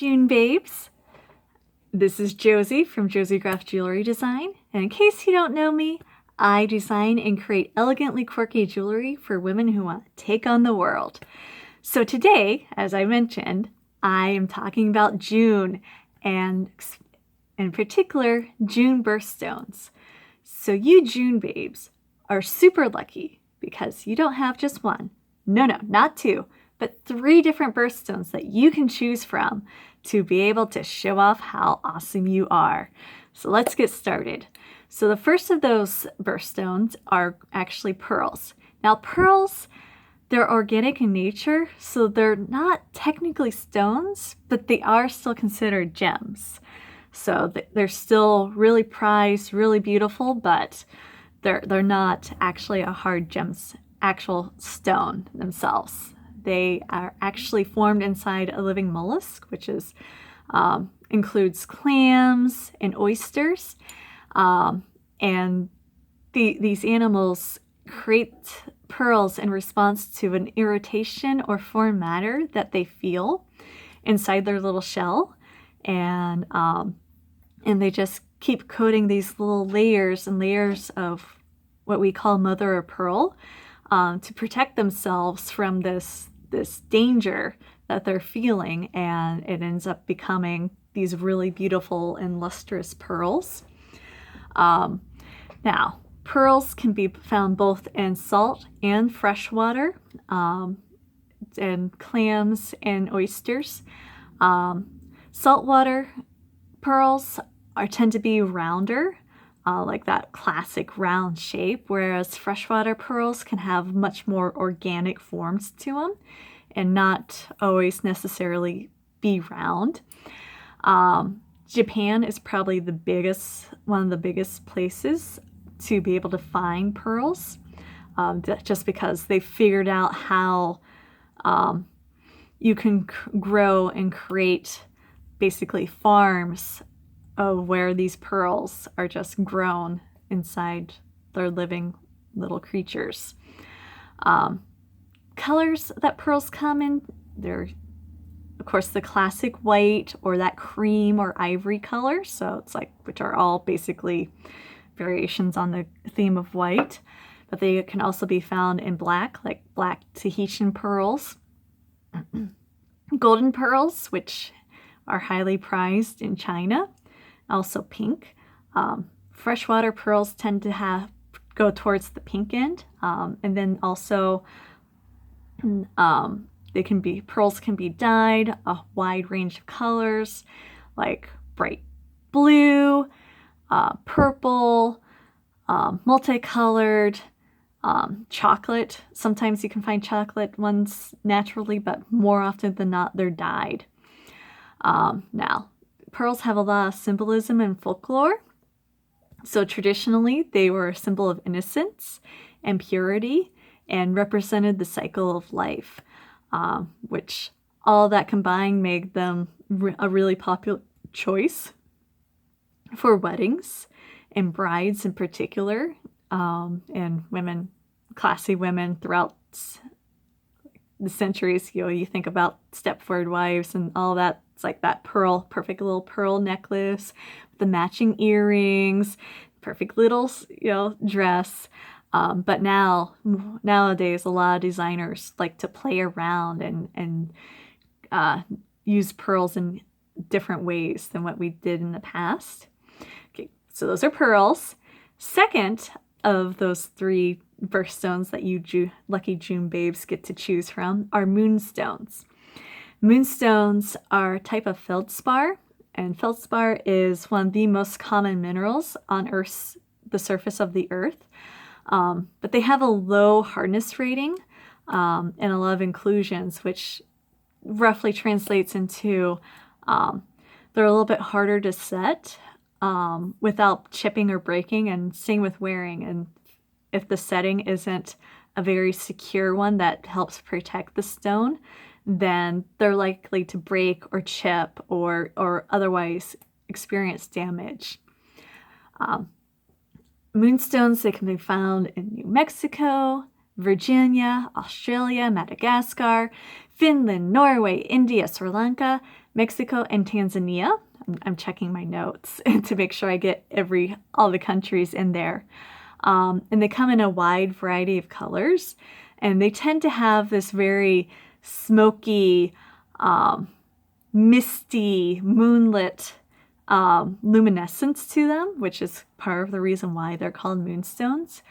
June babes. This is Josie from Josie Graf Jewelry Design, and in case you don't know me, I design and create elegantly quirky jewelry for women who want to take on the world. So today, as I mentioned, I am talking about June, and in particular, June birthstones. So you June babes are super lucky because you don't have just one, no, not two, but 3 different birthstones that you can choose from to be able to show off how awesome you are. So let's get started. So the first of those birthstones are actually pearls. Now pearls, they're organic in nature, so they're not technically stones, but they are still considered gems. So they're still really prized, really beautiful, but they're not actually a hard gems, actual stone themselves. They are actually formed inside a living mollusk, which is includes clams and oysters. And these animals create pearls in response to an irritation or foreign matter that they feel inside their little shell. And they just keep coating these little layers and layers of what we call mother of pearl to protect themselves from this danger that they're feeling, and it ends up becoming these really beautiful and lustrous pearls. Now, pearls can be found both in salt and freshwater, and clams and oysters. Saltwater pearls tend to be rounder, like that classic round shape, whereas freshwater pearls can have much more organic forms to them and not always necessarily be round. Japan is probably one of the biggest places to be able to find pearls, just because they figured out how you can grow and create basically farms of where these pearls are just grown inside their living little creatures. Colors that pearls come in, they're of course the classic white or that cream or ivory color, so it's like, which are all basically variations on the theme of white, but they can also be found in black, like black Tahitian pearls, golden pearls, which are highly prized in China, also pink. Freshwater pearls tend to go towards the pink end, and then also pearls can be dyed a wide range of colors, like bright blue, purple, multicolored, chocolate. Sometimes you can find chocolate ones naturally, but more often than not, they're dyed. Now, pearls have a lot of symbolism and folklore. So traditionally, they were a symbol of innocence and purity and represented the cycle of life, which all that combined made them a really popular choice for weddings and brides in particular, and women, classy women throughout the centuries. You think about Stepford wives and all that. It's like that perfect little pearl necklace, the matching earrings, perfect little, dress. But nowadays, a lot of designers like to play around and use pearls in different ways than what we did in the past. Okay, so those are pearls. Second of those 3 birthstones that you lucky June babes get to choose from are moonstones. Moonstones are a type of feldspar, and feldspar is one of the most common minerals on the surface of the Earth. But they have a low hardness rating and a lot of inclusions, which roughly translates into they're a little bit harder to set without chipping or breaking, and same with wearing. And if the setting isn't a very secure one that helps protect the stone, then they're likely to break or chip or otherwise experience damage. Moonstones, they can be found in New Mexico, Virginia, Australia, Madagascar, Finland, Norway, India, Sri Lanka, Mexico and Tanzania. I'm checking my notes to make sure I get all the countries in there. And they come in a wide variety of colors, and they tend to have this very smoky, misty, moonlit luminescence to them, which is part of the reason why they're called moonstones.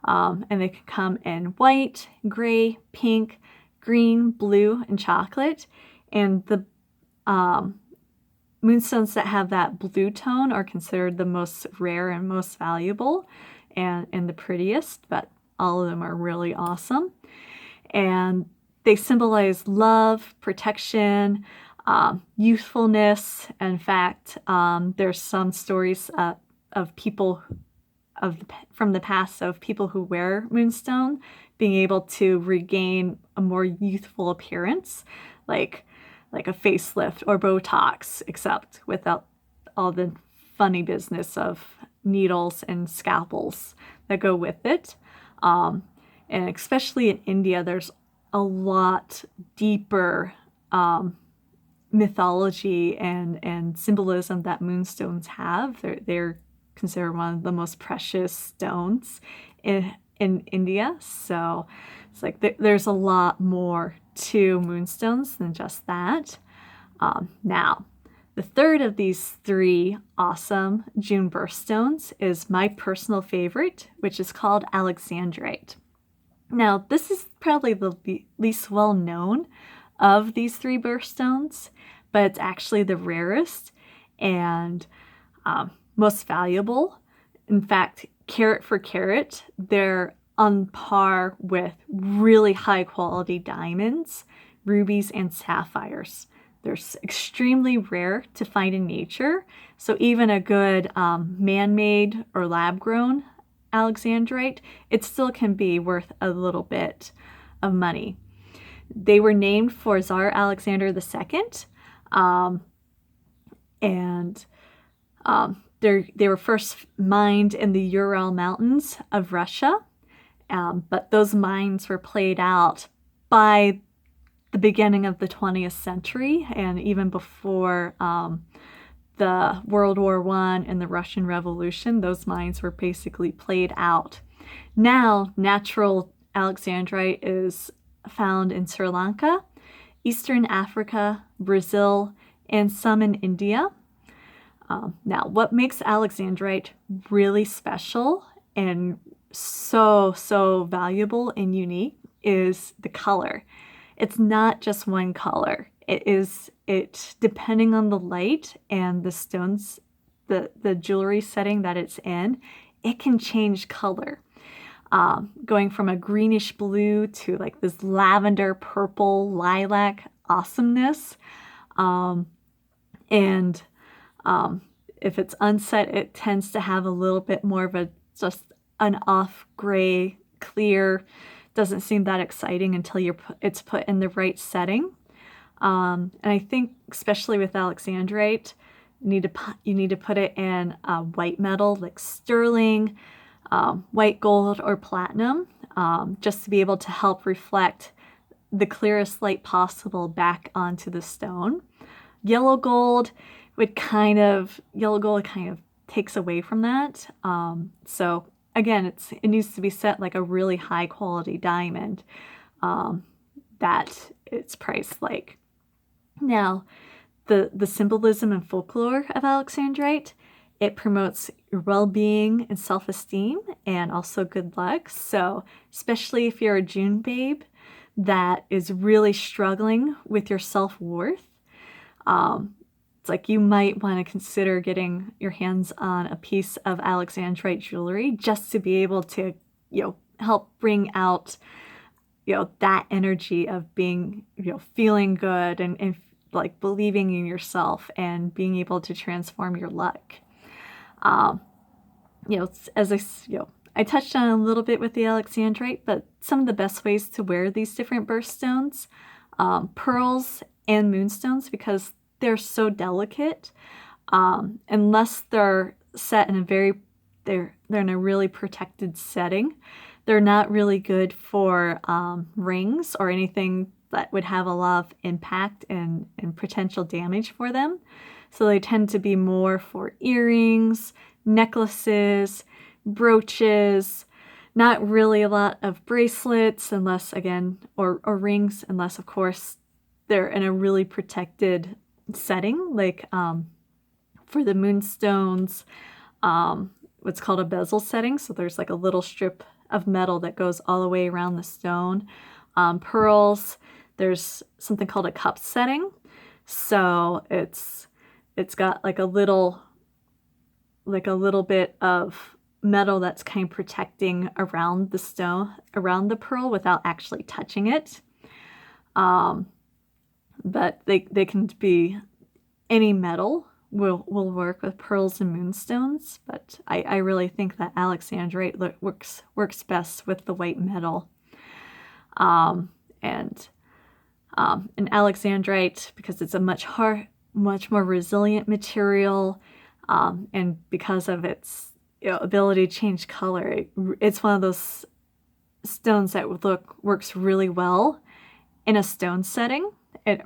And they can come in white, gray, pink, green, blue, and chocolate. And the moonstones that have that blue tone are considered the most rare and most valuable and the prettiest, but all of them are really awesome. And they symbolize love, protection, youthfulness. In fact, there's some stories of people from the past of people who wear moonstone being able to regain a more youthful appearance, like a facelift or Botox, except without all the funny business of needles and scalpels that go with it. And especially in India, there's a lot deeper mythology and symbolism that moonstones have. They're considered one of the most precious stones in India. So it's like there's a lot more to moonstones than just that. Now, the third of these three awesome June birthstones is my personal favorite, which is called Alexandrite. Now, this is probably the least well known of these three birthstones, but it's actually the rarest and most valuable. In fact, carat for carat, they're on par with really high quality diamonds, rubies, and sapphires. They're extremely rare to find in nature, so even a good man-made or lab-grown Alexandrite, it still can be worth a little bit of money. They were named for Tsar Alexander II, and they were first mined in the Ural Mountains of Russia, but those mines were played out by the beginning of the 20th century, and even before the World War I and the Russian Revolution, those mines were basically played out. Now, natural Alexandrite is found in Sri Lanka, Eastern Africa, Brazil, and some in India. Now, what makes Alexandrite really special and so valuable and unique is the color. It's not just one color. It depending on the light and the stones, the jewelry setting that it's in, it can change color. Going from a greenish blue to like this lavender, purple, lilac awesomeness. If it's unset, it tends to have a little bit more of just an off gray, clear. Doesn't seem that exciting until it's put in the right setting. And I think especially with Alexandrite, you need to put it in white metal like sterling, white gold, or platinum, just to be able to help reflect the clearest light possible back onto the stone. Yellow gold kind of takes away from that. So again, it needs to be set like a really high quality diamond that it's priced like. Now, the symbolism and folklore of Alexandrite, it promotes your well-being and self-esteem and also good luck. So especially if you're a June babe that is really struggling with your self-worth, it's like you might want to consider getting your hands on a piece of Alexandrite jewelry just to be able to, help bring out, that energy of being, feeling good and like believing in yourself and being able to transform your luck. As I touched on a little bit with the Alexandrite, but some of the best ways to wear these different birthstones, pearls and moonstones, because they're so delicate, unless they're set in they're in a really protected setting. They're not really good for rings or anything that would have a lot of impact and potential damage for them. So they tend to be more for earrings, necklaces, brooches, not really a lot of bracelets unless, again, or rings, unless, of course, they're in a really protected setting, like for the Moonstones, what's called a bezel setting. So there's like a little strip of metal that goes all the way around the stone. Pearls, there's something called a cup setting. So it's got like a little bit of metal that's kind of protecting around the stone, around the pearl without actually touching it. But they can be any metal will work with pearls and moonstones, but I really think that Alexandrite works best with the white metal. And Alexandrite, because it's a much more resilient material, and because of its ability to change color, it's one of those stones that works really well in a stone setting,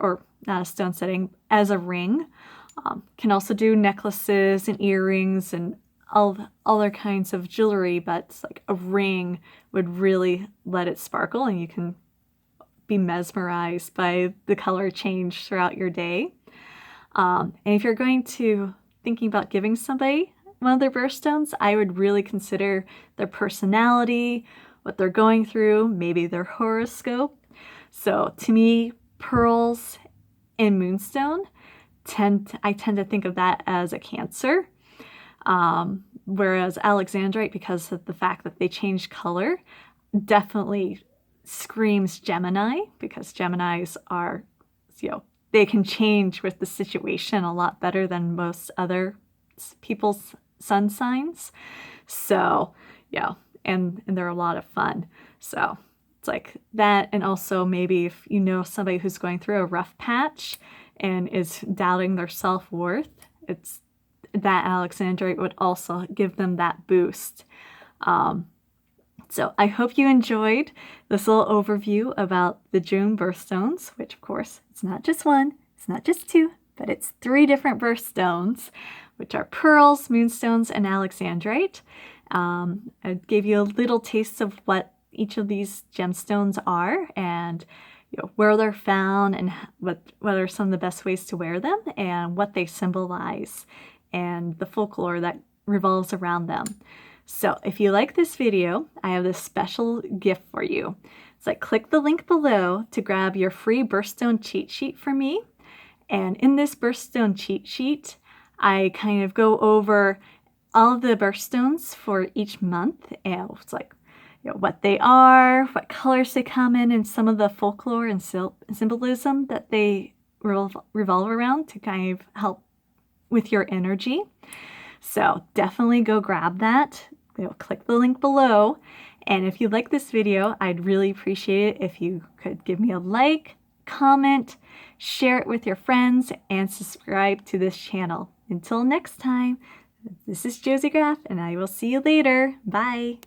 or not a stone setting, as a ring. Can also do necklaces and earrings and all other kinds of jewelry, but it's like a ring would really let it sparkle, and you can be mesmerized by the color change throughout your day. And if you're thinking about giving somebody one of their birthstones, I would really consider their personality, what they're going through, maybe their horoscope. So to me, pearls and moonstone, I tend to think of that as a Cancer. Whereas Alexandrite, because of the fact that they change color, definitely screams Gemini, because Geminis are, they can change with the situation a lot better than most other people's sun signs. So, and they're a lot of fun. So it's like that. And also maybe if you know somebody who's going through a rough patch and is doubting their self-worth, it's that Alexandrite would also give them that boost. So I hope you enjoyed this little overview about the June birthstones, which of course, it's not just one, it's not just two, but it's 3 different birthstones, which are pearls, moonstones, and Alexandrite. I gave you a little taste of what each of these gemstones are, and where they're found, and what are some of the best ways to wear them, and what they symbolize, and the folklore that revolves around them. So if you like this video, I have this special gift for you. It's like, click the link below to grab your free birthstone cheat sheet from me. And in this birthstone cheat sheet, I kind of go over all of the birthstones for each month, and it's like, what they are, what colors they come in, and some of the folklore and symbolism that they revolve around to kind of help with your energy. So definitely go grab that. Click the link below. And if you like this video, I'd really appreciate it if you could give me a like, comment, share it with your friends, and subscribe to this channel. Until next time, this is Josie Graff, and I will see you later. Bye.